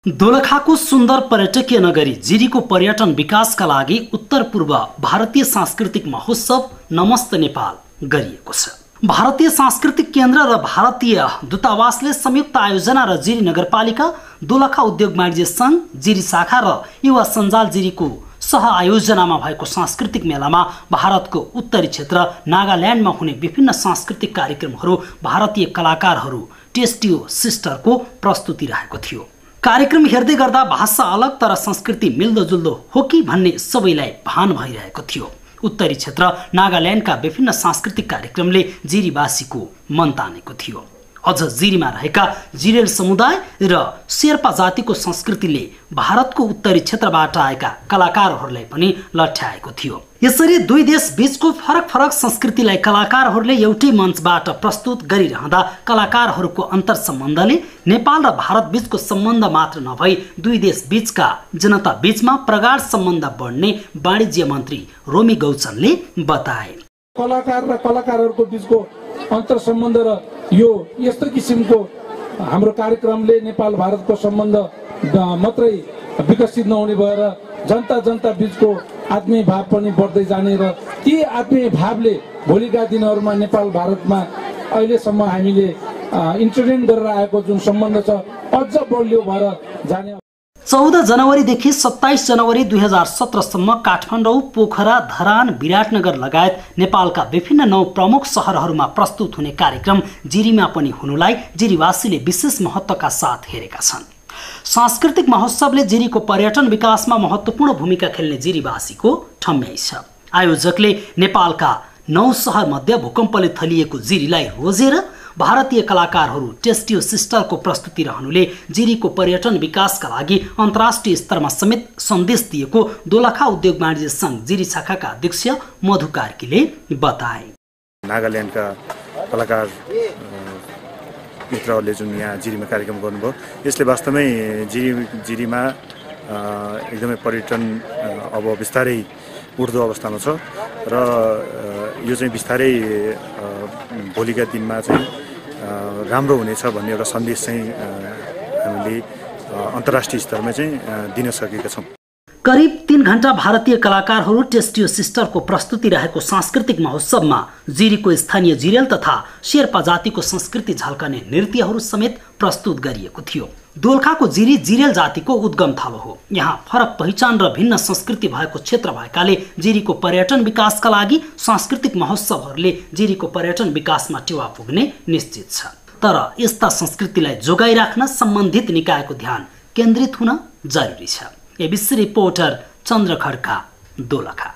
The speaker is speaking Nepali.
दोलखाको सुन्दर पर्यटकीय नगरी जिरीको पर्यटन विकासका लागि उत्तर पूर्व भारतीय सांस्कृतिक महोत्सव नमस्ते नेपाल गरिएको छ। भारतीय सांस्कृतिक केन्द्र र भारतीय दूतावासले संयुक्त आयोजना र जिरी नगरपालिका, दोलखा उद्योग वाणिज्य संघ, जिरी शाखा र युवा सञ्जाल जिरीको सह आयोजनामा भएको सांस्कृतिक मेलामा भारतको उत्तरी क्षेत्र नागाल्यान्डमा हुने विभिन्न सांस्कृतिक कार्यक्रमहरू भारतीय कलाकारहरू टेस्टियो सिस्टरको प्रस्तुति रहेको थियो। कार्यक्रम हेर्दै गर्दा भाषा अलग तर संस्कृति मिल्दोजुल्दो हो कि भन्ने सबैलाई भान भइरहेको थियो। उत्तरी क्षेत्र नागाल्यान्डका विभिन्न सांस्कृतिक कार्यक्रमले जिरीवासीको मन तानेको थियो। अझ जिरीमा रहेका जिरेल समुदाय र शेर्पा जातिको संस्कृतिले भारतको उत्तरी क्षेत्रबाट आएका कलाकारहरूलाई पनि लठ्याएको थियो। यसरी दुई देश बीचको फरक फरक संस्कृतिलाई कलाकारहरूले एउटै मञ्चबाट प्रस्तुत गरिरहँदा कलाकारहरूको अन्तर सम्बन्धले नेपाल र भारत बीचको सम्बन्ध मात्र नभई दुई देश बीचका जनता बीचमा प्रगाढ सम्बन्ध बढ्ने वाणिज्य मन्त्री रोमी गौचनले बताए। कलाकार र कलाकारहरूको बीचको अन्तर सम्बन्ध र यो यस्तो किसिमको हाम्रो कार्यक्रमले नेपाल भारतको सम्बन्ध मात्रै विकसित नहुने भएर जनता बीचको आत्मीय भाव पनि बढ्दै जाने र ती आत्मीय भावले भोलिका दिनहरूमा नेपाल भारतमा अहिलेसम्म हामीले इन्टरटेन गरेर आएको जुन सम्बन्ध छ अझ बलियो भएर जाने। 14 जनवरीदेखि 27 जनवरी 2017 सम्म काठमाडौँ, पोखरा, धरान, विराटनगर लगायत नेपालका विभिन्न 9 प्रमुख सहरहरूमा प्रस्तुत हुने कार्यक्रम जिरीमा पनि हुनुलाई जिरीवासीले विशेष महत्त्वका साथ हेरेका छन्। सांस्कृतिक महोत्सवले जिरीको पर्यटन विकासमा महत्त्वपूर्ण भूमिका खेल्ने जिरीवासीको ठम्याइ छ। आयोजकले नेपालका 9 सहर मध्ये भूकम्पले थलिएको जिरीलाई रोजेर भारतीय कलाकारहरू टेस्टियो सिस्टरको प्रस्तुति रहनुले जिरीको पर्यटन विकासका लागि अन्तर्राष्ट्रिय स्तरमा समेत सन्देश दिएको दोलखा उद्योग वाणिज्य संघ जिरी शाखाका अध्यक्ष मधु कार्कीले बताए। नागाल्यान्डका कलाकार मित्रहरूले जुन यहाँ जिरीमा कार्यक्रम गर्नुभयो यसले वास्तवमै जिरीमा एकदमै पर्यटन अब बिस्तारै उठ्दो अवस्थामा छ र यो चाहिँ बिस्तारै भोलिका दिनमा चाहिँ राम्रो हुनेछ भन्ने एउटा सन्देश चाहिँ हामीले अन्तर्राष्ट्रिय स्तरमा चाहिँ दिन सकेका छौँ। करिब 3 घण्टा भारतीय कलाकारहरू टेस्टियो सिस्टरको प्रस्तुति रहेको सांस्कृतिक महोत्सवमा जिरीको स्थानीय जिरेल तथा शेर्पा जातिको संस्कृति झल्कने नृत्यहरू समेत प्रस्तुत गरिएको थियो। दोलखाको जिरी जिरेल जातिको उद्गम थलो हो। यहाँ फरक पहिचान र भिन्न संस्कृति भएको क्षेत्र भएकाले जिरीको पर्यटन विकासका लागि सांस्कृतिक महोत्सवहरूले जिरीको पर्यटन विकासमा टेवा पुग्ने निश्चित छ। तर यस्ता संस्कृतिलाई जोगाइराख्न सम्बन्धित निकायको ध्यान केन्द्रित हुन जरुरी छ। एबिसी रिपोर्टर चन्द्र खड्का, दोलखा।